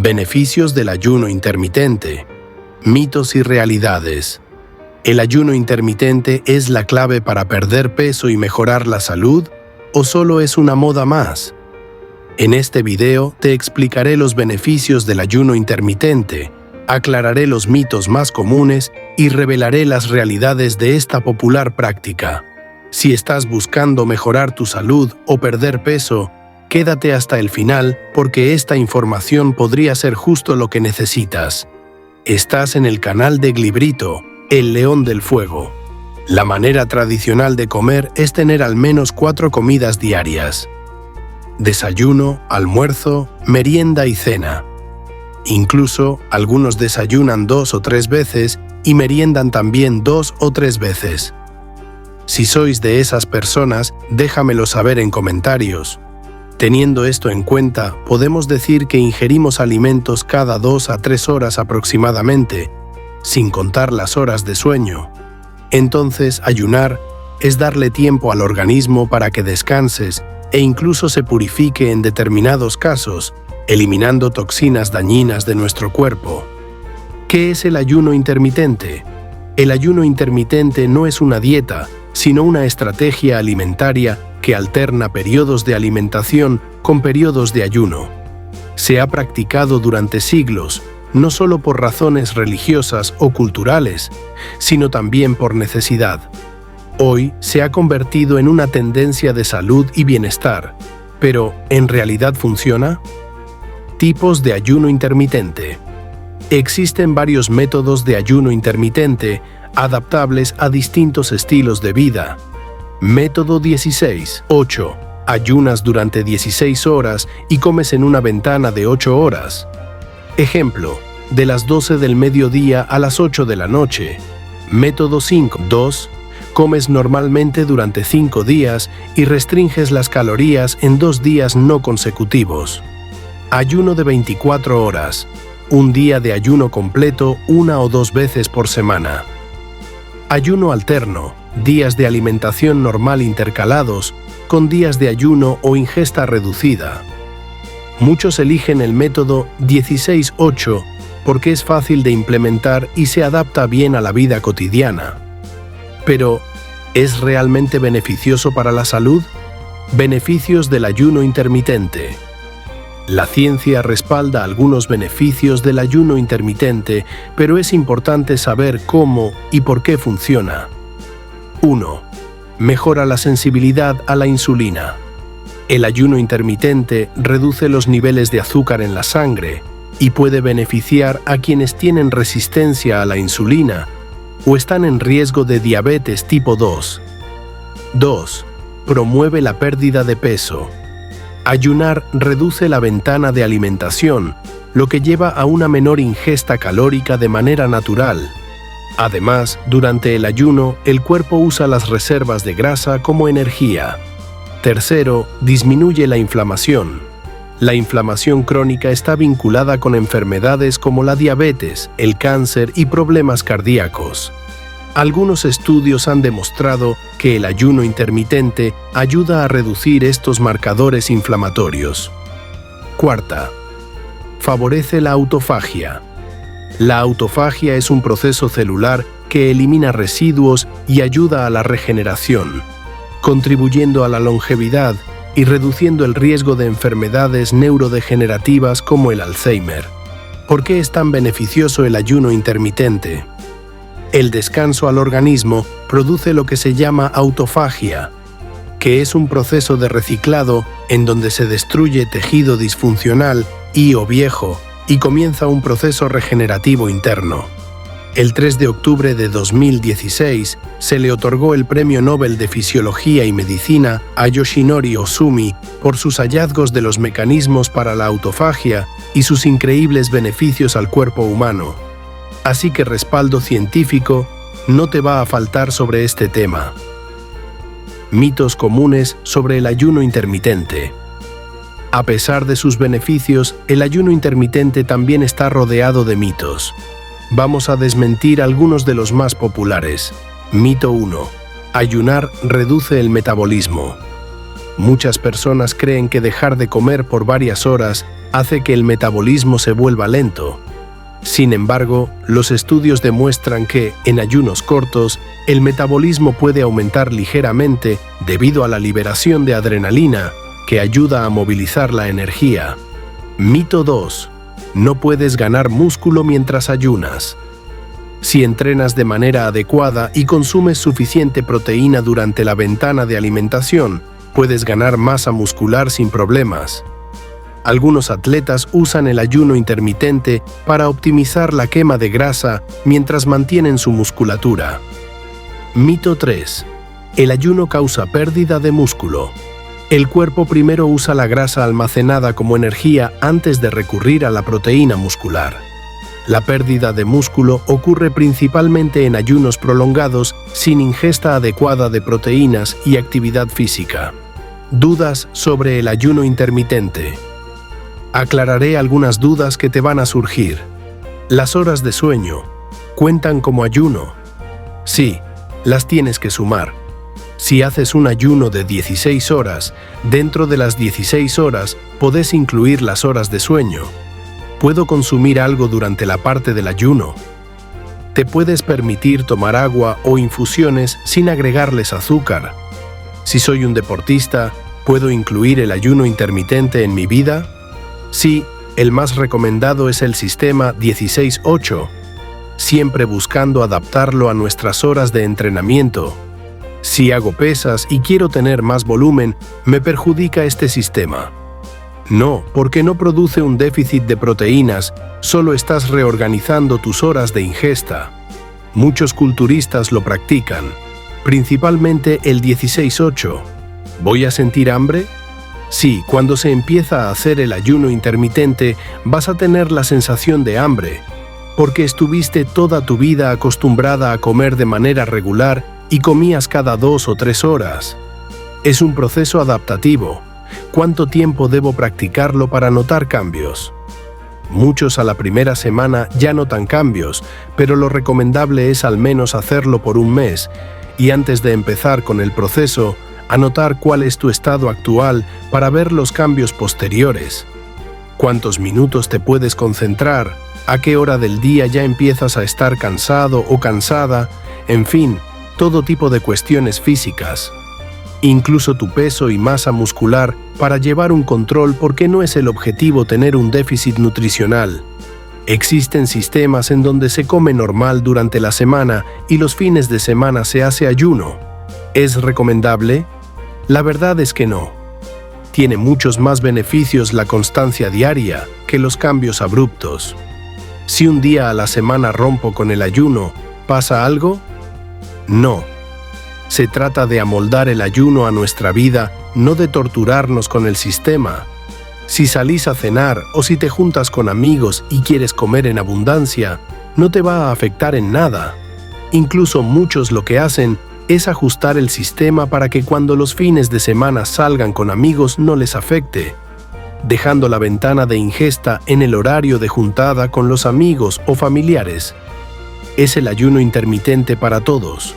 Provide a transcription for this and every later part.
Beneficios del ayuno intermitente. Mitos y realidades. ¿El ayuno intermitente es la clave para perder peso y mejorar la salud, o solo es una moda más? En este video te explicaré los beneficios del ayuno intermitente, aclararé los mitos más comunes y revelaré las realidades de esta popular práctica. Si estás buscando mejorar tu salud o perder peso, quédate hasta el final porque esta información podría ser justo lo que necesitas. Estás en el canal de Glibrito, el león del fuego. La manera tradicional de comer es tener al menos 4 comidas diarias: desayuno, almuerzo, merienda y cena. Incluso, algunos desayunan 2 o 3 veces y meriendan también 2 o 3 veces. Si sois de esas personas, déjamelo saber en comentarios. Teniendo esto en cuenta, podemos decir que ingerimos alimentos cada 2 a 3 horas aproximadamente, sin contar las horas de sueño. Entonces, ayunar es darle tiempo al organismo para que descanses e incluso se purifique en determinados casos, eliminando toxinas dañinas de nuestro cuerpo. ¿Qué es el ayuno intermitente? El ayuno intermitente no es una dieta, sino una estrategia alimentaria que alterna periodos de alimentación con periodos de ayuno. Se ha practicado durante siglos, no solo por razones religiosas o culturales, sino también por necesidad. Hoy se ha convertido en una tendencia de salud y bienestar, pero ¿en realidad funciona? Tipos de ayuno intermitente. Existen varios métodos de ayuno intermitente adaptables a distintos estilos de vida. Método 16-8. Ayunas durante 16 horas y comes en una ventana de 8 horas. Ejemplo, de las 12 del mediodía a las 8 de la noche. Método 5-2. Comes normalmente durante 5 días y restringes las calorías en 2 días no consecutivos. Ayuno de 24 horas. Un día de ayuno completo 1 o 2 veces por semana. Ayuno alterno. Días de alimentación normal intercalados con días de ayuno o ingesta reducida. Muchos eligen el método 16-8 porque es fácil de implementar y se adapta bien a la vida cotidiana. Pero, ¿es realmente beneficioso para la salud? Beneficios del ayuno intermitente. La ciencia respalda algunos beneficios del ayuno intermitente, pero es importante saber cómo y por qué funciona. 1. Mejora la sensibilidad a la insulina. El ayuno intermitente reduce los niveles de azúcar en la sangre y puede beneficiar a quienes tienen resistencia a la insulina o están en riesgo de diabetes tipo 2. 2. Promueve la pérdida de peso. Ayunar reduce la ventana de alimentación, lo que lleva a una menor ingesta calórica de manera natural. Además, durante el ayuno, el cuerpo usa las reservas de grasa como energía. Tercero, disminuye la inflamación. La inflamación crónica está vinculada con enfermedades como la diabetes, el cáncer y problemas cardíacos. Algunos estudios han demostrado que el ayuno intermitente ayuda a reducir estos marcadores inflamatorios. Cuarta, favorece la autofagia. La autofagia es un proceso celular que elimina residuos y ayuda a la regeneración, contribuyendo a la longevidad y reduciendo el riesgo de enfermedades neurodegenerativas como el Alzheimer. ¿Por qué es tan beneficioso el ayuno intermitente? El descanso al organismo produce lo que se llama autofagia, que es un proceso de reciclado en donde se destruye tejido disfuncional o viejo y comienza un proceso regenerativo interno. El 3 de octubre de 2016 se le otorgó el Premio Nobel de Fisiología y Medicina a Yoshinori Ohsumi por sus hallazgos de los mecanismos para la autofagia y sus increíbles beneficios al cuerpo humano. Así que respaldo científico no te va a faltar sobre este tema. Mitos comunes sobre el ayuno intermitente. A pesar de sus beneficios, el ayuno intermitente también está rodeado de mitos. Vamos a desmentir algunos de los más populares. Mito 1. Ayunar reduce el metabolismo. Muchas personas creen que dejar de comer por varias horas hace que el metabolismo se vuelva lento. Sin embargo, los estudios demuestran que, en ayunos cortos, el metabolismo puede aumentar ligeramente debido a la liberación de adrenalina, que ayuda a movilizar la energía. Mito 2. No puedes ganar músculo mientras ayunas. Si entrenas de manera adecuada y consumes suficiente proteína durante la ventana de alimentación, puedes ganar masa muscular sin problemas. Algunos atletas usan el ayuno intermitente para optimizar la quema de grasa mientras mantienen su musculatura. Mito 3. El ayuno causa pérdida de músculo. El cuerpo primero usa la grasa almacenada como energía antes de recurrir a la proteína muscular. La pérdida de músculo ocurre principalmente en ayunos prolongados sin ingesta adecuada de proteínas y actividad física. Dudas sobre el ayuno intermitente. Aclararé algunas dudas que te van a surgir. Las horas de sueño, ¿cuentan como ayuno? Sí, las tienes que sumar. Si haces un ayuno de 16 horas, dentro de las 16 horas podés incluir las horas de sueño. ¿Puedo consumir algo durante la parte del ayuno? Te puedes permitir tomar agua o infusiones sin agregarles azúcar. Si soy un deportista, ¿puedo incluir el ayuno intermitente en mi vida? Sí, el más recomendado es el sistema 16-8, siempre buscando adaptarlo a nuestras horas de entrenamiento. Si hago pesas y quiero tener más volumen, ¿me perjudica este sistema? No, porque no produce un déficit de proteínas, solo estás reorganizando tus horas de ingesta. Muchos culturistas lo practican, principalmente el 16-8. ¿Voy a sentir hambre? Sí, cuando se empieza a hacer el ayuno intermitente, vas a tener la sensación de hambre, porque estuviste toda tu vida acostumbrada a comer de manera regular y comías cada 2 o 3 horas. Es un proceso adaptativo. ¿Cuánto tiempo debo practicarlo para notar cambios? Muchos a la primera semana ya notan cambios, pero lo recomendable es al menos hacerlo por un mes, y antes de empezar con el proceso, anotar cuál es tu estado actual para ver los cambios posteriores. ¿Cuántos minutos te puedes concentrar? ¿A qué hora del día ya empiezas a estar cansado o cansada? En fin, todo tipo de cuestiones físicas. Incluso tu peso y masa muscular para llevar un control, porque no es el objetivo tener un déficit nutricional. Existen sistemas en donde se come normal durante la semana y los fines de semana se hace ayuno. ¿Es recomendable? La verdad es que no. Tiene muchos más beneficios la constancia diaria que los cambios abruptos. Si un día a la semana rompo con el ayuno, ¿pasa algo? No. Se trata de amoldar el ayuno a nuestra vida, no de torturarnos con el sistema. Si salís a cenar o si te juntas con amigos y quieres comer en abundancia, no te va a afectar en nada. Incluso muchos lo que hacen es ajustar el sistema para que cuando los fines de semana salgan con amigos no les afecte, dejando la ventana de ingesta en el horario de juntada con los amigos o familiares. Es el ayuno intermitente para todos.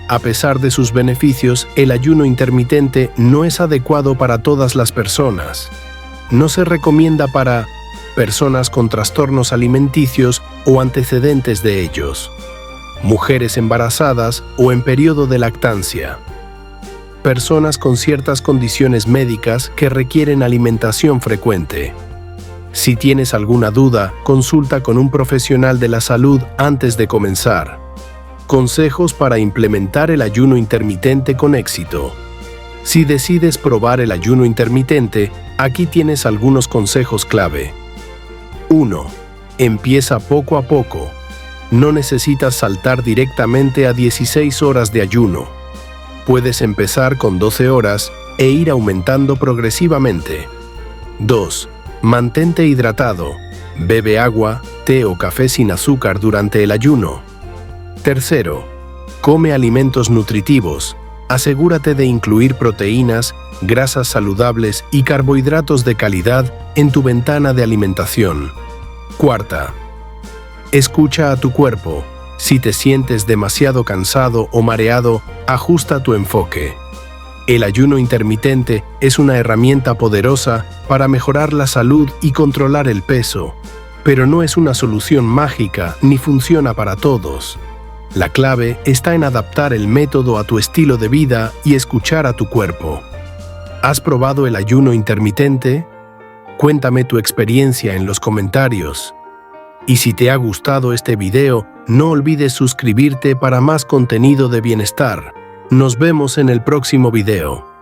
A pesar de sus beneficios, el ayuno intermitente no es adecuado para todas las personas. No se recomienda para personas con trastornos alimenticios o antecedentes de ellos, mujeres embarazadas o en periodo de lactancia, personas con ciertas condiciones médicas que requieren alimentación frecuente. Si tienes alguna duda, consulta con un profesional de la salud antes de comenzar. Consejos para implementar el ayuno intermitente con éxito. Si decides probar el ayuno intermitente, aquí tienes algunos consejos clave. 1. Empieza poco a poco. No necesitas saltar directamente a 16 horas de ayuno. Puedes empezar con 12 horas e ir aumentando progresivamente. 2. Mantente hidratado. Bebe agua, té o café sin azúcar durante el ayuno. 3. Come alimentos nutritivos. Asegúrate de incluir proteínas, grasas saludables y carbohidratos de calidad en tu ventana de alimentación. 4. Escucha a tu cuerpo. Si te sientes demasiado cansado o mareado, ajusta tu enfoque. El ayuno intermitente es una herramienta poderosa para mejorar la salud y controlar el peso, pero no es una solución mágica ni funciona para todos. La clave está en adaptar el método a tu estilo de vida y escuchar a tu cuerpo. ¿Has probado el ayuno intermitente? Cuéntame tu experiencia en los comentarios. Y si te ha gustado este video, no olvides suscribirte para más contenido de bienestar. Nos vemos en el próximo video.